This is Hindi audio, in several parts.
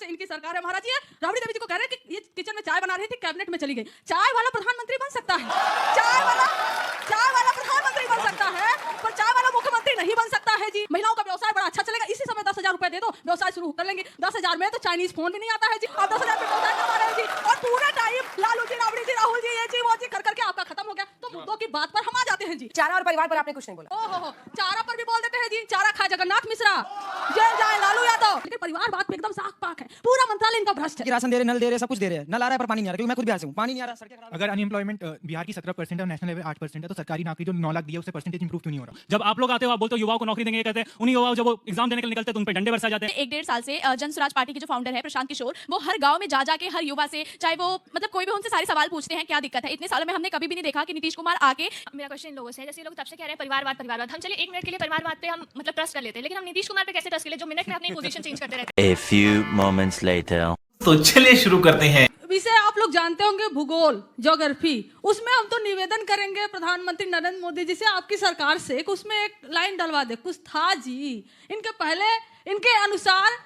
से इनकी सरकार है महाराज जी, राबड़ी देवी जी को कह रहे हैं कि ये किचन में चाय बना रही थी, कैबिनेट में चली गई। चाय वाला प्रधानमंत्री बन सकता है, चाय वाला प्रधानमंत्री बन सकता है, पर चाय वाला मुख्यमंत्री नहीं बन सकता है जी। महिलाओं का व्यवसाय बड़ा अच्छा चलेगा, इसी समय 10,000 रुपए दे दो, व्यवसाय शुरू कर लेंगे। 10,000 में तो चाइनीज फोन भी नहीं आता है जी, आप 10,000 में व्यवसाय करवा रहे हैं जी। और पूरा टाइम लालू जी, राबड़ी जी, राहुल जी, ये जी वो जी कर करके आपका खत्म हो गया। तो मुद्दों की बात पर हम आ जाते हैं जी। चारा और परिवार पर आपने कुछ नहीं बोला। ओहो, चारा पर भी बोल देते हैं जी, चारा खाए जगन्नाथ मिश्रा, जेल जाए लालू यादव। लेकिन परिवार बात पे एकदम साफ पाक है, पूरा मंत्रालय इनका भ्रष्ट है। राशन दे रहे, नल दे रहे, सब कुछ दे रहे हैं, नल आ रहा है पर पानी नहीं आ रहा, क्योंकि मैं खुद बिहार से हूँ, पानी नहीं आ रहा, सड़कें खराब। अगर अनएम्प्लॉयमेंट बिहार की 17% और नेशनल लेवल 8% है, तो सरकारी नौकरी जो 9 लाख दिया उससे परसेंटेज इंप्रूव क्यों नहीं हो रहा? जब आप लोग आते हो, आप बोलते हो युवाओं को नौकरी देंगे, कहते हैं उन्हीं युवाओं जब वो एग्जाम देने के लिए निकलते हैं तो उन पे डंडे बरसा जाते हैं। 1-1.5 साल से जन स्वराज पार्टी के जो फाउंडर है प्रशांत किशोर, वो हर गांव में जा जाके हर युवा से, चाहे वो मतलब कोई भी, उनसे सारे सवाल पूछते हैं क्या दिक्कत है। इतने सालों में हमने कभी भी नहीं देखा कि नीतीश कुमार आके। मेरा क्वेश्चन इन लोगों से है, जैसे लोग तब से कह रहे हैं परिवारवाद परिवारवाद, हम चलिए 1 मिनट के लिए परिवारवाद पे हम मतलब ट्रस्ट कर लेते हैं, लेकिन हम नीतीश कुमार पे कैसे ट्रस्ट कर ले जो मिनट में अपनी पोजीशन चेंज करते रहते हैं। A few moments later. तो चलिए शुरू करते हैं। विषय आप लोग जानते होंगे भूगोल, ज्योग्राफी। उसमें हम तो निवेदन करेंगे प्रधानमंत्री नरेंद्र मोदी जी से, आपकी सरकार से, उसमें एक लाइन डलवा दे। कुछ था जी इनके पहले, इनके अनुसार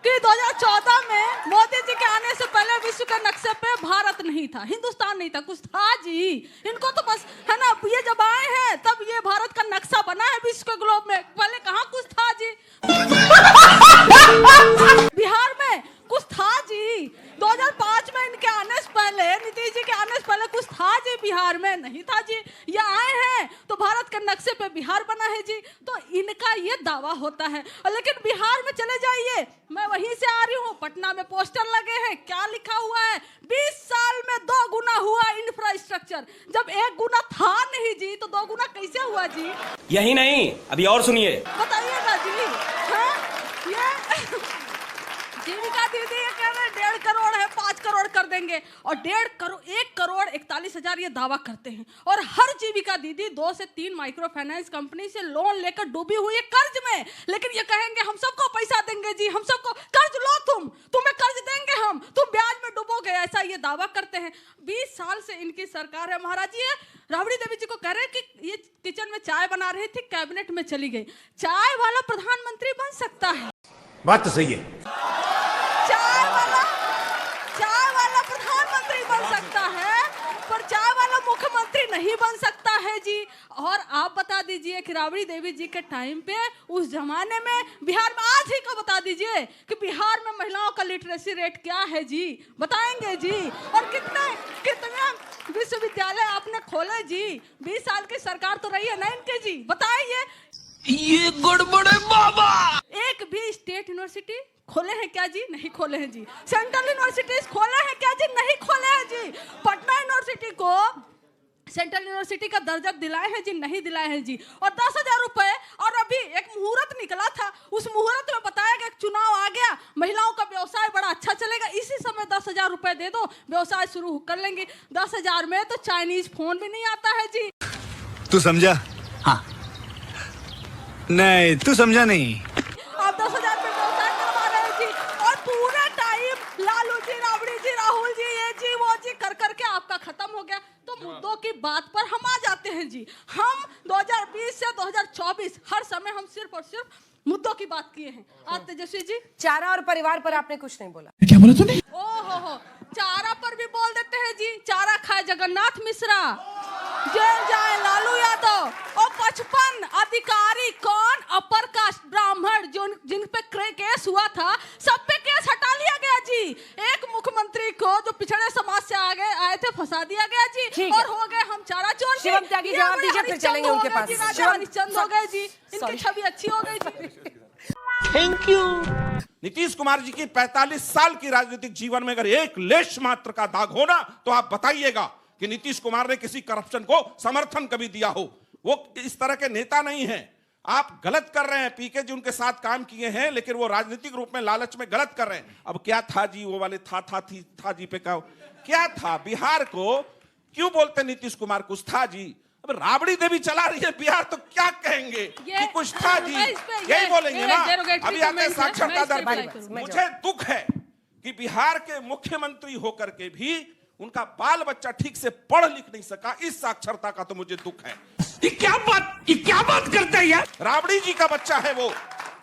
कि 2014 में मोदी जी के आने से पहले विश्व के नक्शे पे भारत नहीं था, हिंदुस्तान नहीं था, कुछ था जी। इनको तो बस है ना, ये जब आए हैं तब ये भारत का नक्शा बना है विश्व के ग्लोब में, पहले कहाँ कुछ था जी। बिहार में कुछ था जी, 2005 में इनके आने से पहले, नीतीश जी के आने से पहले कुछ था जी, बिहार में नहीं था जी। ये आए हैं तो भारत के नक्शे पे बिहार बना है जी, तो इनका ये दावा होता है। लेकिन बिहार में चले जाइए, मैं वहीं से आ रही हूँ, पटना में पोस्टर लगे हैं, क्या लिखा हुआ है, 20 साल में 2 गुना हुआ इंफ्रास्ट्रक्चर। जब 1 गुना था नहीं जी, तो 2 गुना कैसे हुआ जी? यही नहीं, अभी और सुनिए, बताइएगा जी। हाँ? ये जीविका दीदी ये कह रहे 1.5 करोड़ है, 5 करोड़ कर देंगे, और 1 करोड़ 41,000 ये दावा करते हैं। और हर जीविका दीदी 2 से 3 माइक्रो फाइनेंस कंपनी से लोन लेकर डूबी हुई है कर्ज में, लेकिन ये कहेंगे हम सबको पैसा देंगे जी, हम सबको कर्ज लो, तुम्हें कर्ज देंगे हम, तुम ब्याज में डूबोगे, ऐसा ये दावा करते हैं। 20 साल से इनकी सरकार है महाराज जी। राबड़ी देवी जी को कह रहे हैं कि ये किचन में चाय बना रही थी, कैबिनेट में चली गई। चाय वाला प्रधानमंत्री बन सकता है, बात तो सही है। चाय वाला प्रधानमंत्री बन सकता है, पर चाय वाला मुख्यमंत्री नहीं बन सकता है जी। और आप बता दीजिए कि राबड़ी देवी जी के टाइम पे, उस जमाने में बिहार में, आज ही का बता दीजिए कि बिहार में महिलाओं का लिटरेसी रेट क्या है जी, बताएंगे जी। और कितने विश्वविद्यालय आपने खोले जी, 20 साल की सरकार तो रही है ना इनके जी, बताइए। ये गड़बड़ है बाबा। एक भी स्टेट यूनिवर्सिटी खोले हैं क्या जी? नहीं खोले हैं जी। सेंट्रल यूनिवर्सिटीज खोले हैं क्या जी? नहीं खोले हैं जी। पटना यूनिवर्सिटी को सेंट्रल यूनिवर्सिटी का दर्जा दिलाए हैं जी? नहीं दिलाए हैं जी। और 10,000 रुपए, और अभी एक मुहूर्त निकला था, उस मुहूर्त में बताया गया चुनाव आ गया, महिलाओं का व्यवसाय बड़ा अच्छा चलेगा, इसी समय 10,000 रुपए दे दो, व्यवसाय शुरू कर लेंगे। 10,000 में तो चाइनीज फोन भी नहीं आता है जी। तू समझा? हाँ। नहीं, तू समझा नहीं। आप 10,000 पे व्यवसाय करवा रहे हैं जी, और पूरा टाइम लालू जी, राबड़ी जी, राहुल जी, ये जी वो जी कर करके आपका खत्म हो गया। तो मुद्दों की बात पर हम आ जाते हैं जी। हम 2020 से 2024 हर समय हम सिर्फ और सिर्फ मुद्दों की बात किए हैं। आज तेजस्वी जी, चारा और परिवार पर आपने कुछ नहीं बोला। क्या बोला तूने? ओहो, चारा पर भी बोल देते हैं जी, चारा खाए जगन्नाथ मिश्रा, जेल जाए लालू यादव। और 55 अधिकारी कौन? अपर कास्ट ब्राह्मण, जिन पे केस हुआ था, सब पे केस हटा लिया गया जी। एक मुख्यमंत्री को जो पिछड़े समाज से आए थे फंसा दिया गया जी, और हो गए हम चारा चोर। शिवम त्यागी जवाब दीजिए, फिर चलेंगे उनके पास। हरिश्चंद्र हो गए जी, इनकी छवि अच्छी हो गई जी। Thank you. नीतीश कुमार जी की 45 साल की राजनीतिक जीवन में अगर एक लेश मात्र का दाग हो ना, तो आप बताइएगा कि नीतीश कुमार ने किसी करप्शन को समर्थन कभी दिया हो। वो इस तरह के नेता नहीं है। आप गलत कर रहे हैं, पीके जी उनके साथ काम किए हैं, लेकिन वो राजनीतिक रूप में लालच में गलत कर रहे हैं। अब क्या था जी, वो वाले था जी पे क्या था? बिहार को क्यों बोलते नीतीश कुमार? कुछ था जी। अब राबड़ी देवी चला रही है बिहार, तो क्या कहेंगे कि कुछ था जी, यही बोलेंगे ना। अभी आते साक्षरता दर पे मुझे दुख है कि बिहार के मुख्यमंत्री होकर के भी उनका बाल बच्चा ठीक से पढ़ लिख नहीं सका। इस साक्षरता का तो मुझे दुख है। ये क्या बात करते हैं यार? राबड़ी जी का बच्चा है वो।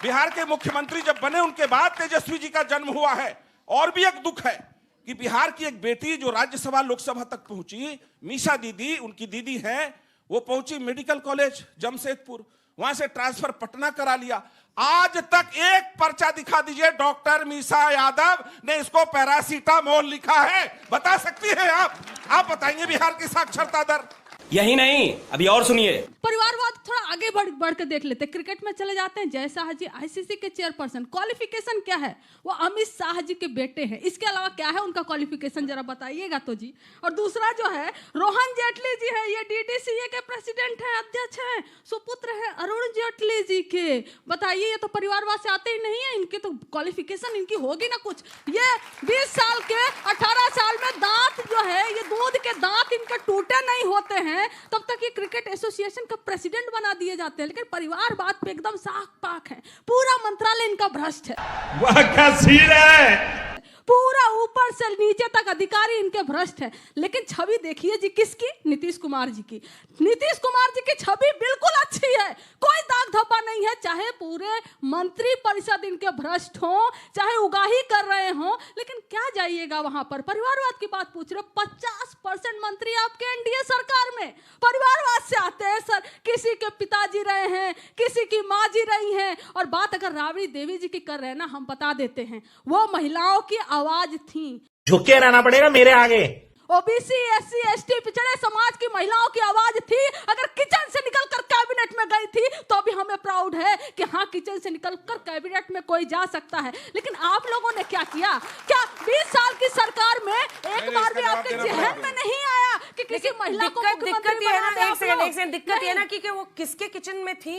बिहार के मुख्यमंत्री जब बने उनके बाद तेजस्वी जी का जन्म हुआ है। और भी एक दुख है कि बिहार की एक बेटी जो राज्यसभा लोकसभा तक पहुंची, मीसा दीदी, उनकी दीदी है, वो पहुंची मेडिकल कॉलेज जमशेदपुर, वहां से ट्रांसफर पटना करा लिया। आज तक एक पर्चा दिखा दीजिए डॉक्टर मीसा यादव ने इसको पैरासीटामोल लिखा है, बता सकती हैं आप बताएंगे बिहार की साक्षरता दर? यही नहीं, अभी और सुनिए। परिवारवाद थोड़ा आगे बढ़ के देख लेते हैं। क्रिकेट में चले जाते हैं। जय शाह जी आईसीसी के चेयरपर्सन, क्वालिफिकेशन क्या है? वो अमित शाह जी के बेटे हैं। इसके अलावा क्या है उनका क्वालिफिकेशन, जरा बताइएगा तो जी। और दूसरा जो है रोहन जेटली जी है, ये डीडीसीए के प्रेसिडेंट हैं, अध्यक्ष हैं, सुपुत्र है अरुण जेटली जी के। बताइए, ये तो परिवारवाद से आते ही नहीं है। इनके तो क्वालिफिकेशन इनकी होगी ना कुछ। ये 20 साल के 18 साल में दांत जो है, ये दूध के दांत इनके टूटे नहीं होते हैं, तब तक ये क्रिकेट एसोसिएशन का प्रेसिडेंट बना दिए जाते हैं। लेकिन परिवारवाद पे एकदम साफ पाक है। पूरा मंत्रालय इनका भ्रष्ट है। वह क्या सीन है? पूरा ऊपर से नीचे तक अधिकारी इनके भ्रष्ट है। लेकिन छवि देखिए जी किसकी? नीतीश कुमार जी की। नीतीश कुमार जी की छवि बिल्कुल अच्छी है, कोई दाग धब्बा नहीं है। चाहे पूरे मंत्री परिषद इनके भ्रष्ट हो, चाहे उगाही कर रहे हो, लेकिन क्या जाइएगा वहां पर? परिवारवाद की बात पूछ रहे हो। 50% मंत्री आपके एनडीए सरकार में परिवारवाद से आते हैं सर। किसी के पिताजी रहे हैं, किसी की माँ जी रही हैं। और बात अगर राबड़ी देवी जी की कर रहे हैं ना, हम बता देते हैं, वो महिलाओं की आवाज थी। झुके रहना पड़ेगा मेरे आगे। ओबीसी, एससी, एसटी, पिछड़े समाज की महिलाओं की आवाज थी। अगर किचन से निकलकर कैबिनेट में गई थी तो भी हमें प्राउड है कि हाँ, किचन से निकलकर कैबिनेट में कोई जा सकता है। लेकिन आप लोगों ने क्या किया? क्या 20 साल की सरकार में एक बार भी आपके जहन में नहीं आया कि किसी महिला को दिक्कत ये है ना, एक सेकंड, दिक्कत ये है ना कि वो किसके किचन में थी?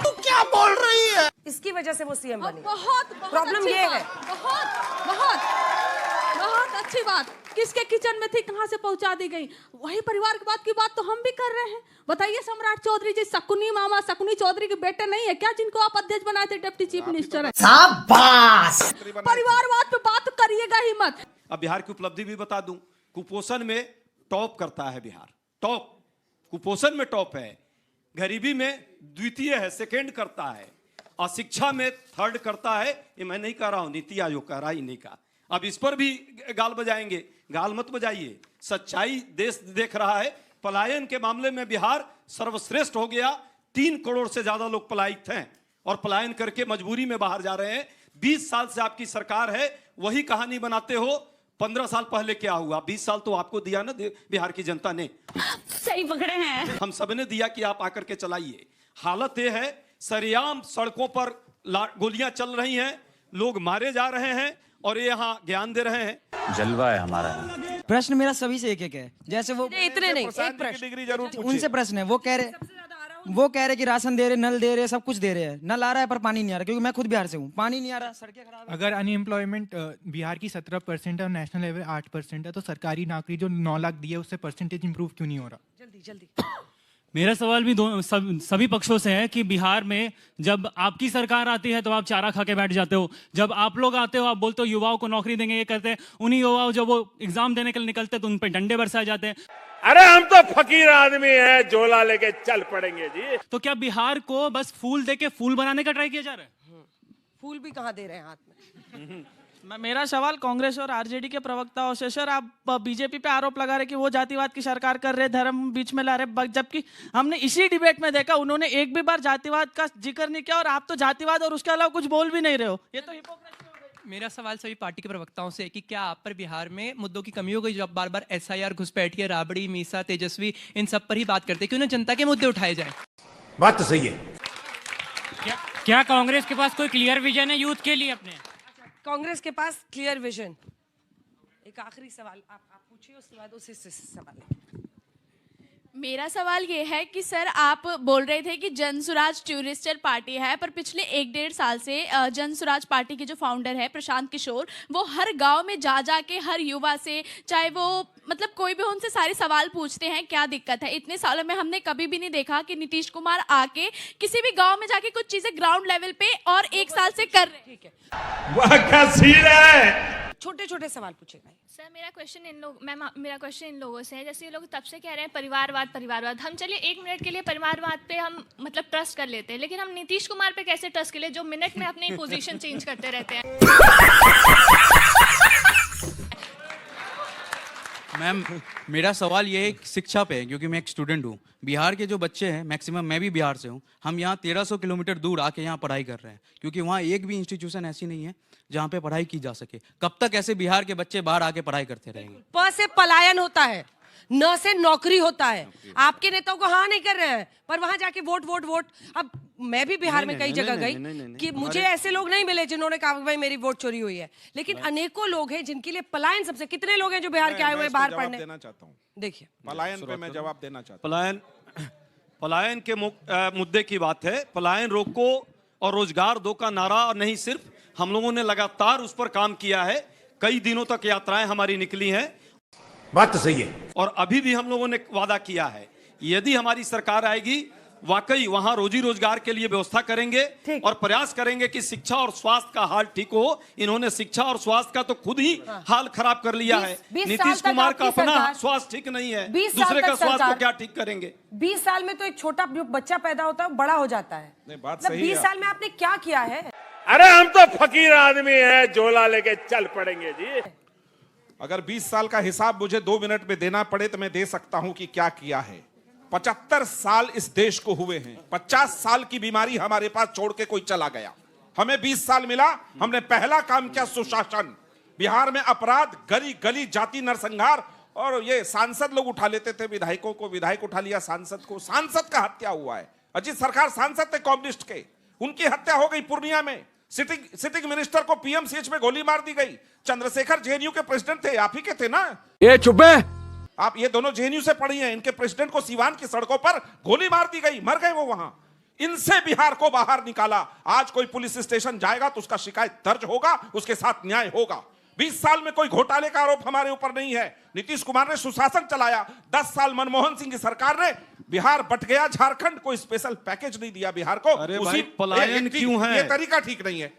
तू क्या बोल रही है? इसकी वजह से वो सीएम बनी। बहुत प्रॉब्लम ये है। बहुत अच्छी बात। किसके किचन में थी, कहां से पहुंचा दी गई? वही परिवारवाद की बात तो हम भी कर रहे हैं। बताइए सम्राट चौधरी जी, शकुनी मामा, शकुनी चौधरी के बेटे नहीं है क्या जिनको आप अध्यक्ष बनाए थे, डिप्टी चीफ मिनिस्टर है? शाबाश। परिवारवाद पे बात करिएगा ही मत। अब बिहार की उपलब्धि भी बता दूं, कुपोषण में टॉप करता है बिहार, टॉप कुपोषण में टॉप है, गरीबी में द्वितीय है, सेकंड करता है, और शिक्षा में थर्ड करता है। ये मैं नहीं कह रहा हूं, नीति आयोग कह रहा, ही नहीं कहा। अब इस पर भी गाल बजाएंगे, गाल मत बजाइए, सच्चाई देश देख रहा है। पलायन के मामले में बिहार सर्वश्रेष्ठ हो गया। 3 करोड़ से ज्यादा लोग पलायित हैं और पलायन करके मजबूरी में बाहर जा रहे हैं। 20 साल से आपकी सरकार है, वही कहानी बनाते हो। 15 साल पहले क्या हुआ? 20 साल तो आपको दिया ना बिहार की जनता ने। सही पकड़े हैं। हम सबने दिया कि आप आकर के चलाइए। हालत यह है, सरेआम सड़कों पर गोलियां चल रही हैं, लोग मारे जा रहे हैं और ये यहाँ ज्ञान दे रहे हैं। जलवा है हमारा। प्रश्न मेरा सभी से एक है। जैसे वो इतने नहीं, एक प्रश्न डिग्री जरूर उनसे प्रश्न है। वो कह रहे कि राशन दे रहे, नल दे रहे, सब कुछ दे रहे हैं। नल आ रहा है पर पानी नहीं आ रहा, क्योंकि मैं खुद बिहार से हूँ। पानी नहीं आ रहा, सड़कें खराब है। अगर अनएम्प्लॉयमेंट बिहार की 17% है और नेशनल लेवल 8% है, तो सरकारी नौकरी जो 9 लाख दी है उससे परसेंटेज इंप्रूव क्यों नहीं हो रहा? जल्दी मेरा सवाल भी सभी पक्षों से है कि बिहार में जब आपकी सरकार आती है तो आप चारा खा के बैठ जाते हो, जब आप लोग आते हो आप बोलते हो युवाओं को नौकरी देंगे, ये करते हैं। उन्हीं युवाओं जब वो एग्जाम देने के लिए निकलते हैं तो उन पर डंडे बरसाए जाते हैं। अरे हम तो फकीर आदमी हैं, झोला लेके चल पड़ेंगे जी। तो क्या बिहार को बस फूल देके फूल बनाने का ट्राई किया जा रहा है? फूल भी कहाँ दे रहे हैं हाथ में? मेरा सवाल कांग्रेस और आरजेडी के प्रवक्ताओं से, सर आप बीजेपी पे आरोप लगा रहे कि वो जातिवाद की सरकार कर रहे, धर्म बीच में ला रहे, जबकि हमने इसी डिबेट में देखा उन्होंने एक भी बार जातिवाद का जिक्र नहीं किया और आप तो जातिवाद और उसके अलावा कुछ बोल भी नहीं रहे हो। ये तो हिपोक्रेसी हो गई। मेरा सवाल सभी पार्टी के प्रवक्ताओं से है कि क्या आप पर बिहार में मुद्दों की कमी हो गई, जो आप बार बार SIR, घुसपैठिया, राबड़ी, मीसा, तेजस्वी, इन सब पर ही बात करते हैं, क्यों ना जनता के मुद्दे उठाए जाए? बात तो सही है। क्या कांग्रेस के पास कोई क्लियर विजन है यूथ के लिए अपने? कांग्रेस के पास क्लियर विजन। एक आखिरी सवाल आप पूछिए, उसके बाद उसी से सवाल। मेरा सवाल ये है कि सर आप बोल रहे थे कि जनसुराज टूरिस्टर पार्टी है, पर पिछले 1-1.5 साल से जनसुराज पार्टी के जो फाउंडर है प्रशांत किशोर, वो हर गांव में जा के हर युवा से, चाहे वो मतलब कोई भी, उनसे सारे सवाल पूछते हैं क्या दिक्कत है। इतने सालों में हमने कभी भी नहीं देखा कि नीतीश कुमार आके किसी भी गांव में जाके कुछ चीजें ग्राउंड लेवल पे और 1 साल से कर रहे हैं। वह क्या सीन है? छोटे छोटे सवाल पूछेगा। सर मेरा क्वेश्चन मेरा क्वेश्चन इन लोगों से है, जैसे ये लोग तब से कह रहे हैं परिवारवाद, हम चलिए 1 मिनट के लिए परिवारवाद पे हम मतलब ट्रस्ट कर लेते हैं, लेकिन हम नीतीश कुमार पे कैसे ट्रस्ट कर ले जो मिनट में अपनी पोजीशन चेंज करते रहते हैं। मैम मेरा सवाल ये है शिक्षा पे है, क्योंकि मैं एक स्टूडेंट हूँ। बिहार के जो बच्चे हैं मैक्सिमम, मैं भी बिहार से हूँ, हम यहाँ 1300 किलोमीटर दूर आके यहाँ पढ़ाई कर रहे हैं, क्योंकि वहाँ एक भी इंस्टीट्यूशन ऐसी नहीं है जहाँ पे पढ़ाई की जा सके। कब तक ऐसे बिहार के बच्चे बाहर आके पढ़ाई करते रहेंगे? प से पलायन होता है, न से नौकरी होता है। आपके नेताओं को हाँ नहीं कर रहे हैं, पर वहां जाके वोट वोट वोट। अब मैं भी बिहार में कई जगह गई कि मुझे ऐसे लोग नहीं मिले जिन्होंने कहा भाई मेरी वोट चोरी हुई है, लेकिन अनेकों लोग हैं जिनके लिए पलायन सबसे। कितने लोग हैं जो बिहार के आए हुए बाहर पढ़ने? देना चाहता हूँ, देखिए पलायन पे मैं जवाब देना चाहता हूँ। पलायन के मुद्दे की बात है। पलायन रोको और रोजगार दो का नारा नहीं सिर्फ हम लोगों ने लगातार उस पर काम किया है। कई दिनों तक यात्राएं हमारी निकली हैं। बात तो सही है। और अभी भी हम लोगों ने वादा किया है, यदि हमारी सरकार आएगी वाकई वहां रोजी रोजगार के लिए व्यवस्था करेंगे और प्रयास करेंगे कि शिक्षा और स्वास्थ्य का हाल ठीक हो। इन्होंने शिक्षा और स्वास्थ्य का तो खुद ही हाल खराब कर लिया है। नीतीश कुमार का अपना स्वास्थ्य ठीक नहीं है, दूसरे का स्वास्थ्य को क्या ठीक करेंगे? 20 साल में तो एक छोटा बच्चा पैदा होता है, बड़ा हो जाता है। मतलब 20 साल में आपने क्या किया है? अरे हम तो फकीर आदमी है, झोला लेके चल पड़ेंगे जी। अगर 20 साल का हिसाब मुझे 2 मिनट में देना पड़े तो मैं दे सकता हूं कि क्या किया है। 75 साल इस देश को हुए हैं। 50 साल की बीमारी हमारे पास छोड़ के कोई चला गया। हमें 20 साल मिला, हमने पहला काम किया सुशासन। बिहार में अपराध, गली गली जाति नरसंहार, और ये सांसद लोग उठा लेते थे विधायकों को, विधायक उठा लिया सांसद को। सांसद का हत्या हुआ है। अजीत सरकार सांसद थे कम्युनिस्ट के, उनकी हत्या हो गई पूर्णिया में। सिटिंग मिनिस्टर को पीएमसीएच में गोली मार दी गई। चंद्रशेखर जेएनयू के प्रेसिडेंट थे, आप ही के थे ना? ये चुप है। आप ये दोनों जेएनयू से पढ़ी हैं। इनके प्रेसिडेंट को सीवान की सड़कों पर गोली मार दी गई, मर गए वो वहां। इनसे बिहार को बाहर निकाला। आज कोई पुलिस स्टेशन जाएगा तो उसका शिकायत दर्ज होगा, उसके साथ न्याय होगा। 20 साल में कोई घोटाले का आरोप हमारे ऊपर नहीं है। नीतीश कुमार ने सुशासन चलाया। 10 साल मनमोहन सिंह की सरकार ने, बिहार बट गया, झारखंड कोई स्पेशल पैकेज नहीं दिया बिहार को। अरे भाई पलायन क्यों है? ये तरीका ठीक नहीं है।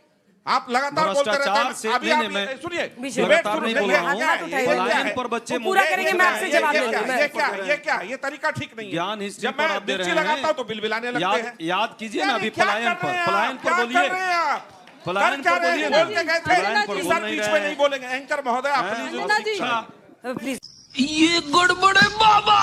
आप लगातार बोलते रहते हैं। अभी आप सुनिए, पलायन पर बच्चे पूरा करेंगे, मैं आपसे जवाब दूंगा। ये क्या ये तरीका ठीक नहीं है। ज्ञान हिस्ट्री जब मैं मिर्ची लगाता हूं तो बिलबिलाने लगते हैं। याद कीजिए ना अभी पलायन पर बोलिए। पलायन पर बोलिए ना। बोल के गए थे, सर बीच में नहीं बोलेंगे। एंकर महोदय प्लीज। प्लीज, ये गड़बड़ है बाबा।